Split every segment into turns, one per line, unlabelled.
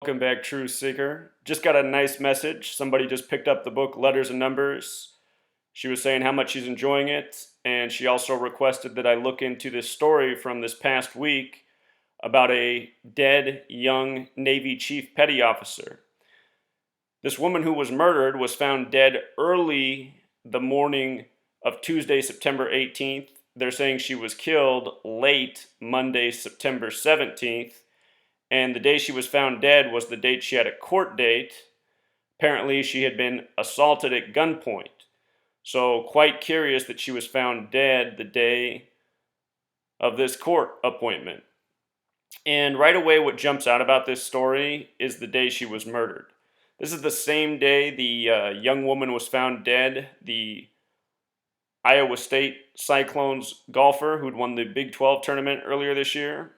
Welcome back, True Seeker. Just got a nice message. Somebody just picked up the book Letters and Numbers. She was saying how much she's enjoying it, and she also requested that I look into this story from this past week about a dead young Navy Chief Petty Officer. This woman who was murdered was found dead early the morning of Tuesday, September 18th. They're saying she was killed late Monday, September 17th. And the day she was found dead was the date she had a court date. Apparently, she had been assaulted at gunpoint. So, quite curious that she was found dead the day of this court appointment. And right away, what jumps out about this story is the day she was murdered. This is the same day the young woman was found dead, the Iowa State Cyclones golfer who'd won the Big 12 tournament earlier this year.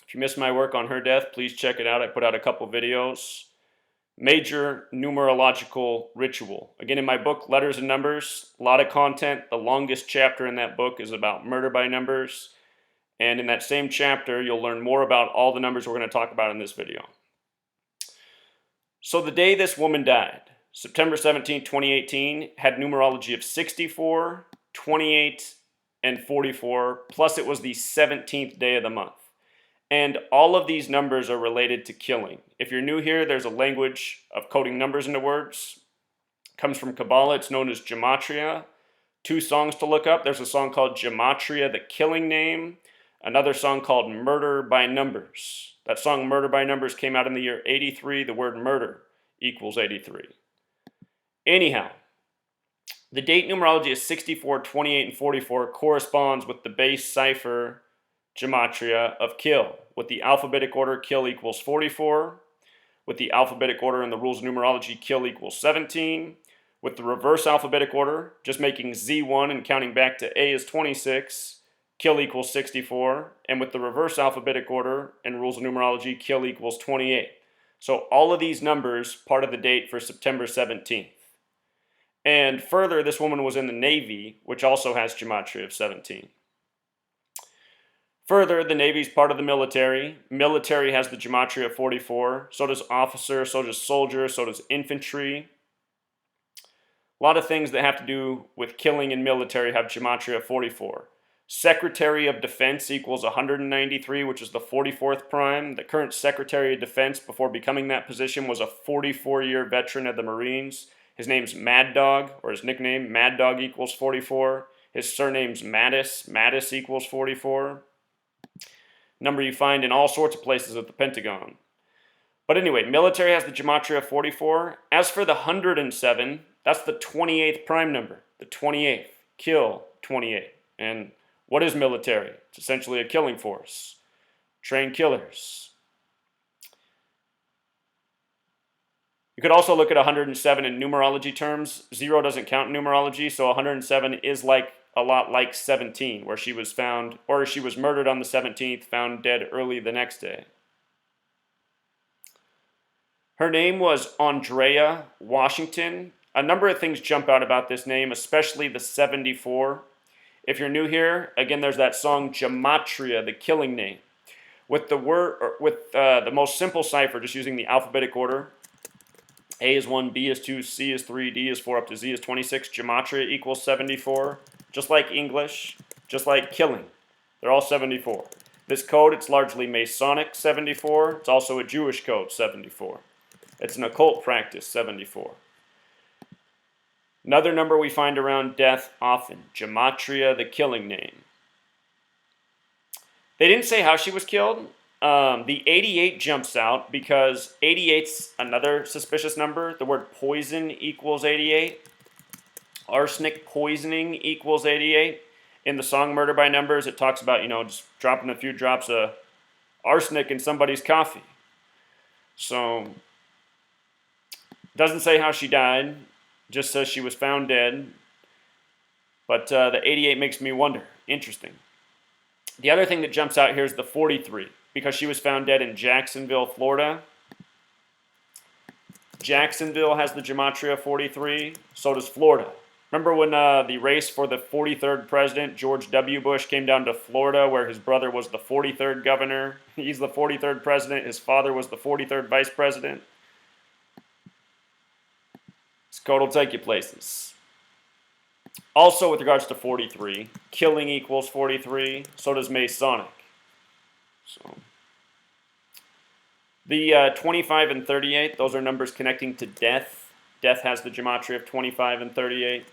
If you missed my work on her death, please check it out. I put out a couple videos. Major numerological ritual. Again, in my book, Letters and Numbers, a lot of content. The longest chapter in that book is about murder by numbers. And in that same chapter, you'll learn more about all the numbers we're going to talk about in this video. So the day this woman died, September 17, 2018, had numerology of 64, 28, and 44, plus it was the 17th day of the month. And all of these numbers are related to killing. If you're new here, there's a language of coding numbers into words. It comes from Kabbalah. It's known as Gematria. Two songs to look up. There's a song called Gematria, the Killing Name. Another song called Murder by Numbers. That song, Murder by Numbers, came out in the year 83. The word murder equals 83. Anyhow, the date numerology is 64, 28, and 44 corresponds with the base cipher Gematria of kill. With the alphabetic order, kill equals 44. With the alphabetic order and the rules of numerology, kill equals 17. With the reverse alphabetic order, just making Z1 and counting back to A is 26, kill equals 64. And with the reverse alphabetic order and rules of numerology, kill equals 28. So all of these numbers, part of the date for September 17th. And further, this woman was in the Navy, which also has Gematria of 17. Further, the Navy is part of the military. Military has the Gematria of 44. So does officer, so does soldier, so does infantry. A lot of things that have to do with killing in military have Gematria of 44. Secretary of Defense equals 193, which is the 44th prime. The current Secretary of Defense, before becoming that position, was a 44-year veteran of the Marines. His name's Mad Dog, or his nickname, Mad Dog equals 44. His surname's Mattis. Mattis equals 44. Number you find in all sorts of places at the Pentagon. But anyway, military has the Gematria of 44. As for the 107, that's the 28th prime number. The 28th. Kill 28. And what is military? It's essentially a killing force. Trained killers. You could also look at 107 in numerology terms. 0 doesn't count in numerology, so 107 is a lot like 17, where she was found, or she was murdered on the 17th, found dead early the next day. Her name was Andrea Washington. A number of things jump out about this name, especially the 74. If you're new here, again, there's that song Gematria, the Killing Name. With the most simple cipher, just using the alphabetic order, A is 1, B is 2, C is 3, D is 4, up to Z is 26. Gematria equals 74. Just like English, just like killing. They're all 74. This code, it's largely Masonic 74. It's also a Jewish code 74. It's an occult practice 74. Another number we find around death often, Gematria, the Killing Name. They didn't say how she was killed. The 88 jumps out because 88's another suspicious number. The word poison equals 88. Arsenic poisoning equals 88. In the song Murder by Numbers, it talks about, just dropping a few drops of arsenic in somebody's coffee. So, doesn't say how she died, just says she was found dead. But the 88 makes me wonder. Interesting. The other thing that jumps out here is the 43, because she was found dead in Jacksonville, Florida. Jacksonville has the Gematria 43, so does Florida. Remember when the race for the 43rd president, George W. Bush, came down to Florida where his brother was the 43rd governor? He's the 43rd president. His father was the 43rd vice president. This code will take you places. Also, with regards to 43, killing equals 43. So does Masonic. So the 25 and 38, those are numbers connecting to death. Death has the gematria of 25 and 38.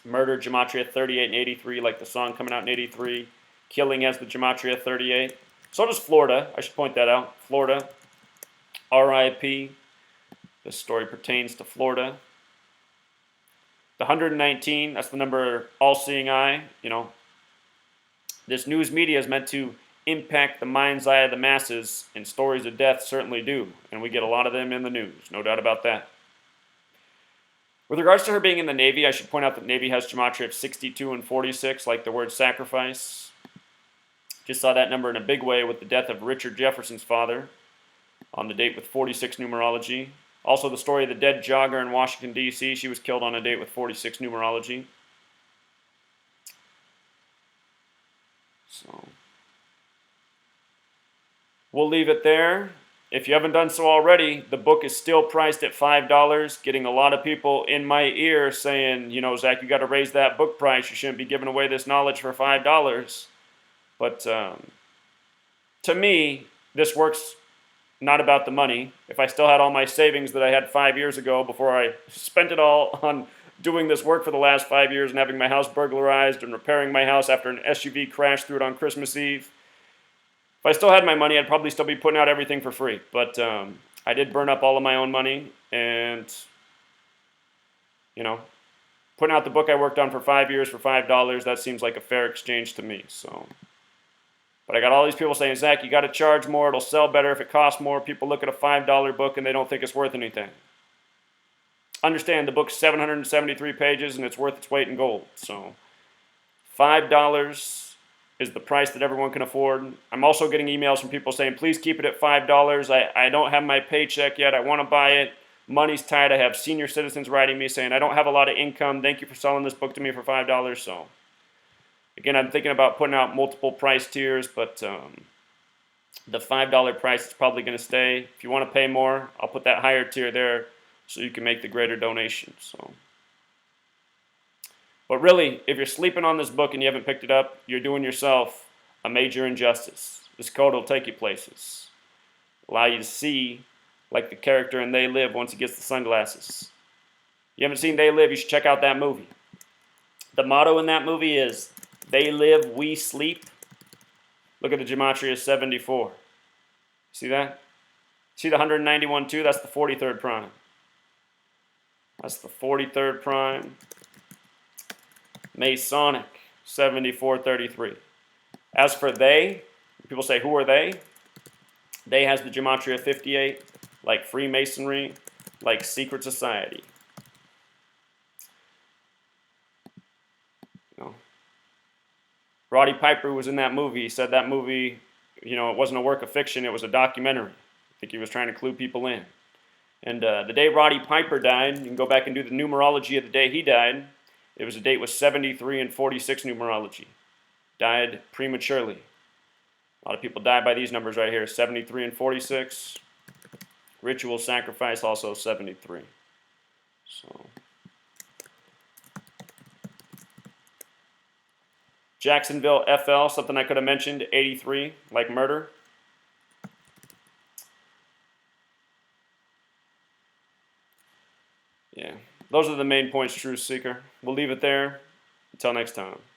Murder, gematria 38 and 83, like the song coming out in 83. Killing has the gematria 38. So does Florida. I should point that out. Florida, RIP. This story pertains to Florida. The 119, that's the number all-seeing eye. You know, this news media is meant to impact the mind's eye of the masses, and stories of death certainly do. And we get a lot of them in the news, no doubt about that. With regards to her being in the Navy, I should point out that the Navy has gematria of 62 and 46, like the word sacrifice. Just saw that number in a big way with the death of Richard Jefferson's father on the date with 46 numerology. Also, the story of the dead jogger in Washington, D.C. She was killed on a date with 46 numerology. So we'll leave it there. If you haven't done so already, the book is still priced at $5, getting a lot of people in my ear saying, you know, Zach, you got to raise that book price. You shouldn't be giving away this knowledge for $5. But to me, this works not about the money. If I still had all my savings that I had 5 years ago before I spent it all on doing this work for the last 5 years and having my house burglarized and repairing my house after an SUV crashed through it on Christmas Eve, if I still had my money, I'd probably still be putting out everything for free. But I did burn up all of my own money, and, you know, putting out the book I worked on for 5 years for $5, that seems like a fair exchange to me. So, but I got all these people saying, Zach, you got to charge more. It'll sell better if it costs more. People look at a $5 book and they don't think it's worth anything. Understand, the book's 773 pages and it's worth its weight in gold. So $5 is the price that everyone can afford. I'm also getting emails from people saying, please keep it at $5. I don't have my paycheck yet. I want to buy it. Money's tight. I have senior citizens writing me saying, I don't have a lot of income. Thank you for selling this book to me for $5. So again, I'm thinking about putting out multiple price tiers, but the $5 price is probably going to stay. If you want to pay more, I'll put that higher tier there so you can make the greater donation. So, but really, if you're sleeping on this book and you haven't picked it up, you're doing yourself a major injustice. This code will take you places, allow you to see like the character in They Live once he gets the sunglasses. You haven't seen They Live, you should check out that movie. The motto in that movie is, they live, we sleep. Look at the gematria 74. See that? See the 191 too? That's the 43rd prime. That's the 43rd prime. Masonic 7433. As for they, people say, who are they? They has the gematria 58, like Freemasonry, like secret society. You know, Roddy Piper was in that movie. He said that movie, you know, it wasn't a work of fiction, it was a documentary. I think he was trying to clue people in. And the day Roddy Piper died, you can go back and do the numerology of the day he died. It was a date with 73 and 46 numerology. Died prematurely. A lot of people die by these numbers right here, 73 and 46. Ritual sacrifice, also 73. So, Jacksonville FL, something I could have mentioned, 83, like murder. Yeah, those are the main points, Truth Seeker. We'll leave it there. Until next time.